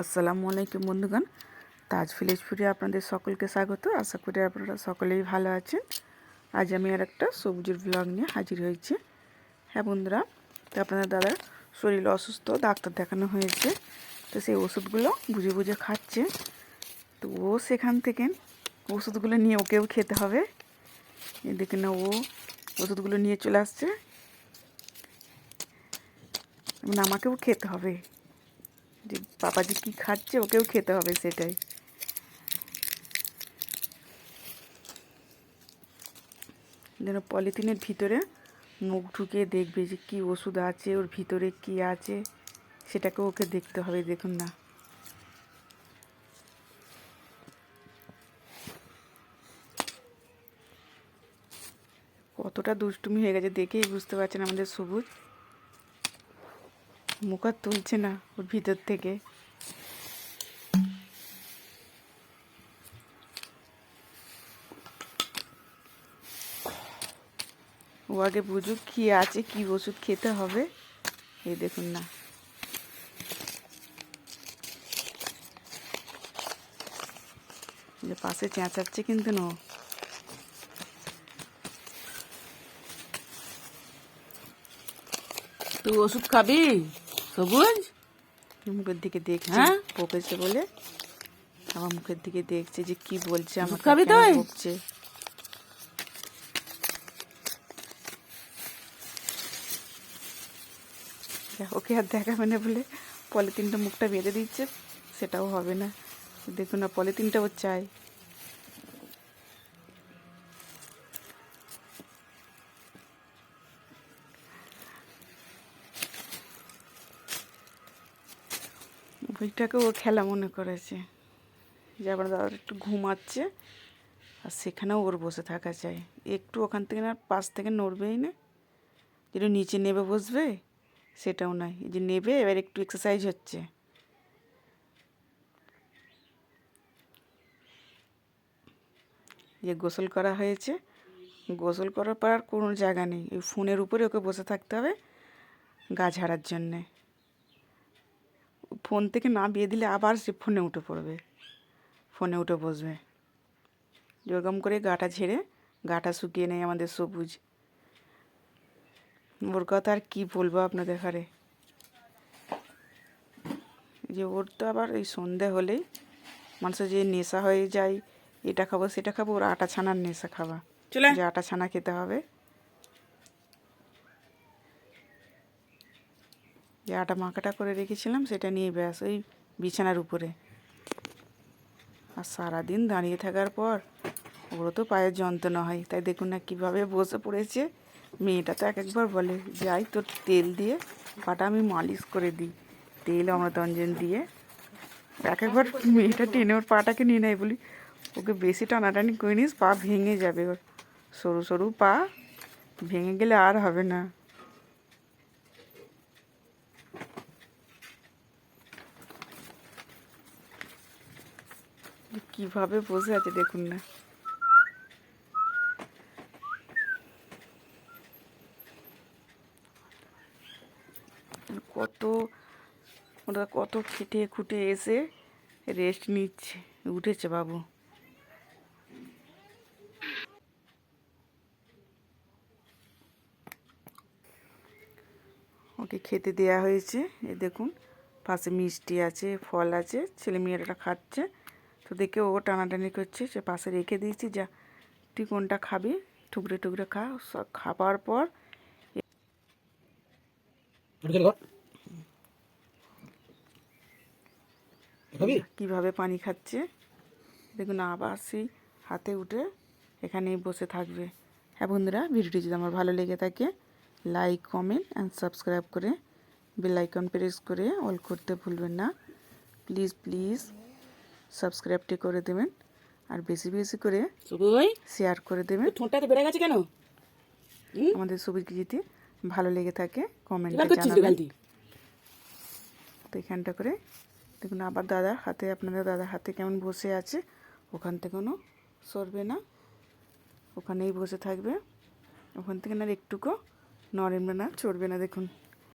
আসসালামু আলাইকুম বন্ধুগণ, তাজ ভিলেজ ফুডে আপনাদের সকলকে স্বাগত। আশা করি আপনারা সকলেই ভালো আছেন। আজ আমি আর একটা সবজির ব্লগ নিয়ে হাজির হয়েছি। হ্যাঁ বন্ধুরা, তো আপনাদের দাদার শরীর অসুস্থ, ডাক্তার দেখানো হয়েছে। তো সেই ওষুধগুলো বুঝে বুঝে খাচ্ছে। তো ও সেখান থেকে ওষুধগুলো নিয়ে ওকেও খেতে হবে। দেখে না, ও ওষুধগুলো নিয়ে চলে আসছে, মানে আমাকেও খেতে হবে। যে বাবাজি কী খাচ্ছে ওকেও খেতে হবে, সেটাই। যেন পলিথিনের ভিতরে মুখ ঢুকিয়ে দেখবে যে কী ওষুধ আছে, ওর ভিতরে কি আছে সেটাকে ওকে দেখতে হবে। দেখুন না, কতটা দুষ্টুমি হয়ে গেছে দেখেই বুঝতে পারছেন আমাদের সবুজ। মুখ আর তুলছে না ওর ভিতর থেকে। ও আগে বুঝুক কী আছে, কী ওষুধ খেতে হবে। এই দেখুন না, যে পাশে চেঁচাচ্ছে কিন্তু না। তুই ওষুধ খাবি সবুজ? মুখের দিকে দেখছে, হ্যাঁ, বকেছে বলে আমার মুখের দিকে দেখছে যে কি বলছে, ওষুধ আমাকে খাবি কেন তুই? বকছে। ওকে আর দেখাবে না বলে পলিথিনটা মুখটা বেঁধে দিচ্ছে, সেটাও হবে না। দেখুন না, পলিথিনটাও চাই। বইটাকে ও খেলা মনে করেছে, যে আবার দাদা একটু ঘুমাচ্ছে আর সেখানেও ওর বসে থাকা চাই। একটু ওখান থেকে না, পাশ থেকে নড়বেই না। যেটা নিচে নেবে বসবে সেটাও নয়, এই যে নেবে এবার একটু এক্সারসাইজ হচ্ছে। যে গোসল করা হয়েছে, গোসল করার পর আর কোনো জায়গা নেই, এই ফোনের উপরে ওকে বসে থাকতে হবে গা ঝাড়ার জন্যে। ফোন থেকে না বিয়ে দিলে আবার সে ফোনে উঠে পড়বে, ফোনে উঠে বসবে। যেরকম করে গাটা ঝেড়ে গাটা শুকিয়ে নেয় আমাদের সবুজ। ওর কথা আর কী বলবো আপনাদের ঘরে। যে ওর তো আবার এই সন্ধে হলেই মানুষের যে নেশা হয়ে যায়, এটা খাবো সেটা খাবো, ওর আটা ছানার নেশা খাওয়া, যে আটা ছানা খেতে হবে। যে আটা মাখাটা করে রেখেছিলাম সেটা নিয়ে ব্যাস ওই বিছানার উপরে। আর সারাদিন দাঁড়িয়ে থাকার পর ওরও তো পায়ের যন্ত্রণা হয়, তাই দেখুন না কীভাবে বসে পড়েছে। মেয়েটা তো এক একবার বলে, যাই তোর তেল দিয়ে পাটা আমি মালিশ করে দিই, তেল অমৃতাঞ্জন দিয়ে। এক একবার মেয়েটা টেনে ওর পাটাকে নিয়ে নেয়, বলি ওকে বেশি টানাটানি করে নিস, পা ভেঙে যাবে। ওর সরু সরু পা, ভেঙে গেলে আর হবে না। কিভাবে বসে আছে দেখুন না। ওরা কত খেটে খুঁটে এসে রেস্ট নিচ্ছে, উঠেছে বাবু। ওকে খেতে দেয়া হয়েছে, এই দেখুন পাশে মিষ্টি আছে, ফল আছে, ছেলে মেয়েরা খাচ্ছে। তো দেখে ও টানাটানি করছে, সে পাশে রেখে দিয়েছি, যা তুই কোনটা খাবি টুকরে টুকরে খা। সব খাবার পর কীভাবে পানি খাচ্ছে দেখুন। আবার সেই হাতে উঠে এখানেই বসে থাকবে। হ্যাঁ বন্ধুরা, ভিডিওটি যদি আমার ভালো লেগে থাকে, লাইক কমেন্ট অ্যান্ড সাবস্ক্রাইব করে বেল আইকন প্রেস করে অল করতে ভুলবেন না। প্লিজ প্লিজ সাবস্ক্রাইবটি করে দেবেন, আর বেশি বেশি করে শেয়ার করে দেবেন। ঠোঁটটা বেড়ে গেছে কেন? আমাদের ছবিটি যদি ভালো লেগে থাকে কমেন্টে জানাবেন। তো এখানটা করে দেখুন আবার দাদার হাতে, আপনাদের দাদার হাতে কেমন বসে আছে, ওখান থেকে কোনো সরবে না, ওখানেই বসে থাকবে। ওখান থেকে না একটুকু নড়বে না, চড়বে না। দেখুন।